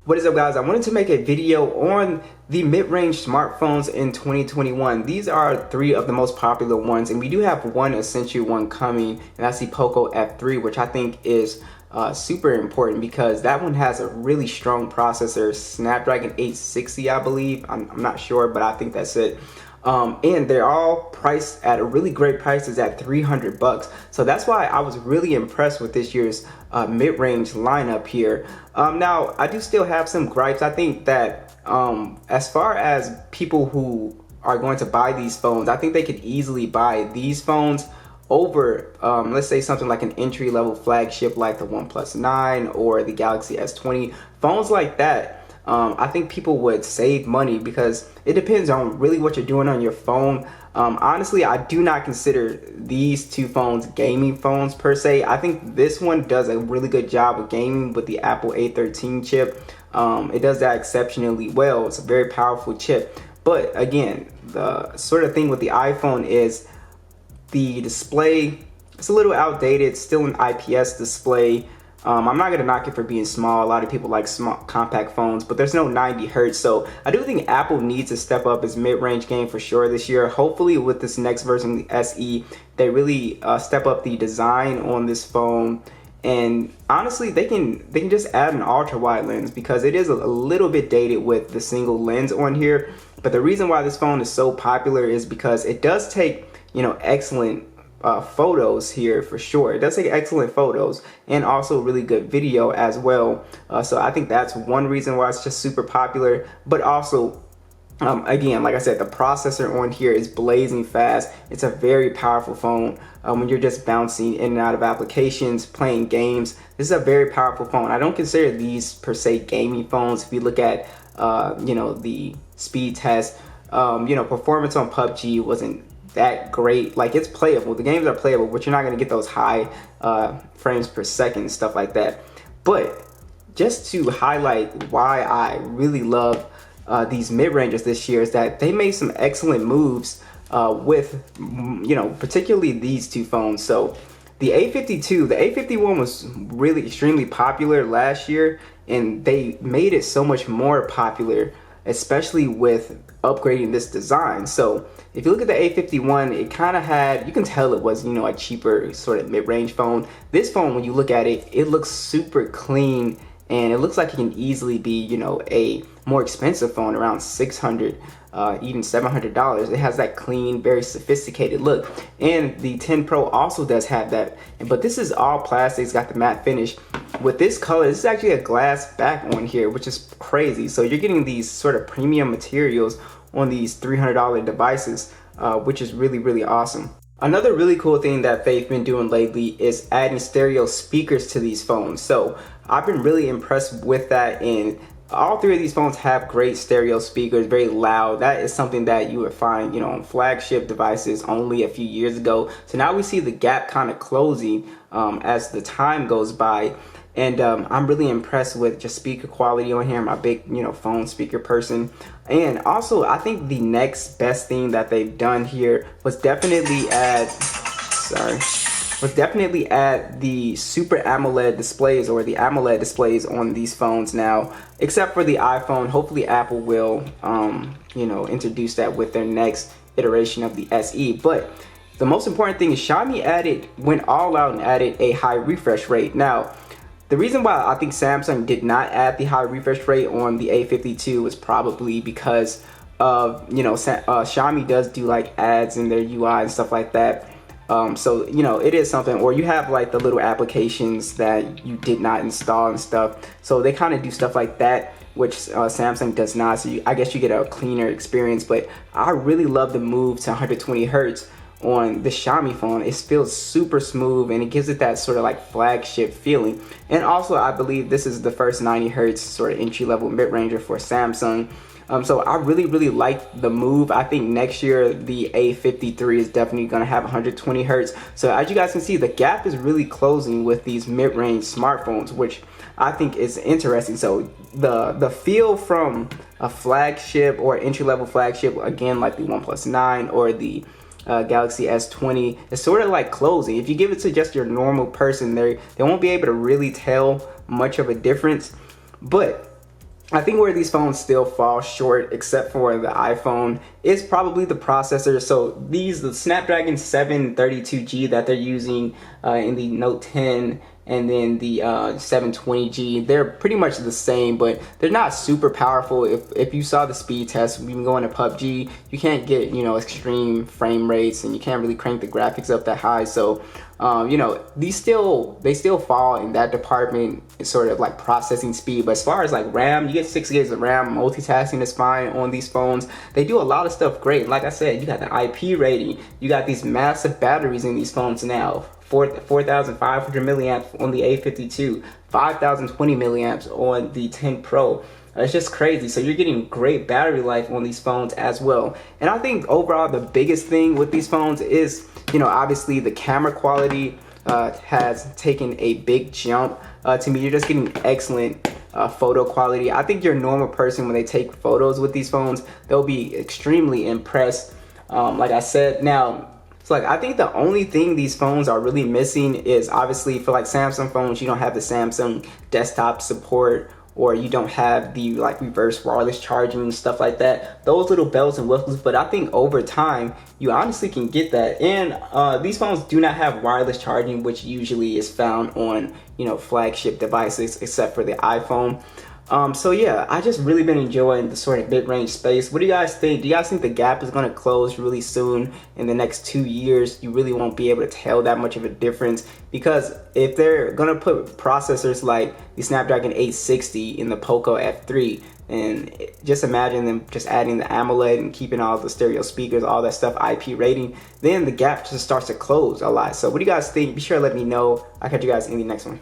What is up, guys? I wanted to make a video on the mid-range smartphones in 2021. These are three of the most popular ones, and we do have one essential one coming, and that's the Poco F3, which I think is super important because that one has a really strong processor, Snapdragon 860, I believe. I'm not sure, but I think that's it. And they're all priced at a really great prices at 300 bucks. So that's why I was really impressed with this year's mid-range lineup here. Now, I do still have some gripes. I think that as far as people who are going to buy these phones, I think they could easily buy these phones over, let's say something like an entry-level flagship like the OnePlus 9 or the Galaxy S20. Phones like that, I think people would save money because it depends on really what you're doing on your phone. Honestly, I do not consider these two phones gaming phones per se. I think this one does a really good job of gaming with the Apple A13 chip. It does that exceptionally well. It's a very powerful chip. But again, the sort of thing with the iPhone is the display, it's a little outdated. It's still an IPS display. I'm not gonna knock it for being small. A lot of people like small compact phones, but there's no 90 hertz. So I do think Apple needs to step up its mid-range game for sure this year. Hopefully with this next version, the SE, they really step up the design on this phone. And honestly, they can just add an ultra wide lens because it is a little bit dated with the single lens on here. But the reason why this phone is so popular is because it does take, excellent photos here for sure. It does take excellent photos and also really good video as well. So I think that's one reason why it's just super popular. But also, again, like I said, the processor on here is blazing fast. It's a very powerful phone when you're just bouncing in and out of applications, playing games. This is a very powerful phone. I don't consider these per se gaming phones. If you look at, the speed test, performance on PUBG wasn't that great. Like, it's playable, the games are playable, but you're not going to get those high frames per second, stuff like that. But just to highlight why I really love these mid-rangers this year is that they made some excellent moves with particularly these two phones. So the A52, the A51 was really extremely popular last year, and they made it so much more popular, especially with upgrading this design. So if you look at the A51, it kind of had, you can tell it was, a cheaper sort of mid-range phone. This phone, when you look at it, it looks super clean, and it looks like it can easily be, a more expensive phone, around $600, even $700. It has that clean, very sophisticated look. And the 10 Pro also does have that, but this is all plastic. It's got the matte finish. With this color, this is actually a glass back on here, which is crazy. So you're getting these sort of premium materials on these $300 devices, which is really, really awesome. Another really cool thing that they've been doing lately is adding stereo speakers to these phones. So I've been really impressed with that, and all three of these phones have great stereo speakers, very loud. That is something that you would find, on flagship devices only a few years ago. So now we see the gap kind of closing as the time goes by. And I'm really impressed with just speaker quality on here. I'm a big, phone speaker person. And also, I think the next best thing that they've done here was definitely add, the Super AMOLED displays, or the AMOLED displays on these phones now, except for the iPhone. Hopefully Apple will, introduce that with their next iteration of the SE. But the most important thing is Xiaomi went all out and added a high refresh rate. Now, the reason why I think Samsung did not add the high refresh rate on the A52 was probably because of, Xiaomi does do like ads in their UI and stuff like that. So, it is something, or you have like the little applications that you did not install and stuff. So they kind of do stuff like that, which Samsung does not. So I guess you get a cleaner experience, but I really love the move to 120 hertz on the Xiaomi phone. It feels super smooth, and it gives it that sort of like flagship feeling. And also, I believe this is the first 90 hertz sort of entry-level mid-ranger for Samsung. So I really, really like the move. I think next year the A53 is definitely going to have 120 hertz. So as you guys can see, the gap is really closing with these mid-range smartphones, which I think is interesting. So the feel from a flagship or entry-level flagship, again like the OnePlus 9 or the Galaxy S20, is sort of like closing. If you give it to just your normal person, they won't be able to really tell much of a difference. But I think where these phones still fall short, except for the iPhone, is probably the processor. So the Snapdragon 732G that they're using in the Note 10 and then the 720G, they're pretty much the same, but they're not super powerful. If you saw the speed test, when you go into PUBG, you can't get, you know, extreme frame rates, and you can't really crank the graphics up that high. So you know, they still fall in that department, sort of like processing speed. But as far as like RAM, you get 6 gigs of RAM. Multitasking is fine on these phones. They do a lot of stuff great. Like I said, you got the IP rating. You got these massive batteries in these phones now. 4,500 milliamps on the A52, 5,020 milliamps on the 10 Pro. It's just crazy. So you're getting great battery life on these phones as well. And I think overall the biggest thing with these phones is, you know, obviously the camera quality has taken a big jump. To me, you're just getting excellent photo quality. I think your normal person, when they take photos with these phones, they'll be extremely impressed. Like I said, now, so like I think the only thing these phones are really missing is, obviously for like Samsung phones, you don't have the Samsung desktop support, or you don't have the like reverse wireless charging and stuff like that. Those little bells and whistles, but I think over time you honestly can get that. And these phones do not have wireless charging, which usually is found on, you know, flagship devices, except for the iPhone. So yeah, I just really been enjoying the sort of mid-range space. What do you guys think? Do you guys think the gap is going to close really soon in the next 2 years? You really won't be able to tell that much of a difference, because if they're going to put processors like the Snapdragon 860 in the Poco F3, and just imagine them just adding the Amoled and keeping all the stereo speakers, all that stuff, IP rating, then the gap just starts to close a lot. So what do you guys think? Be sure to let me know. I'll catch you guys in the next one.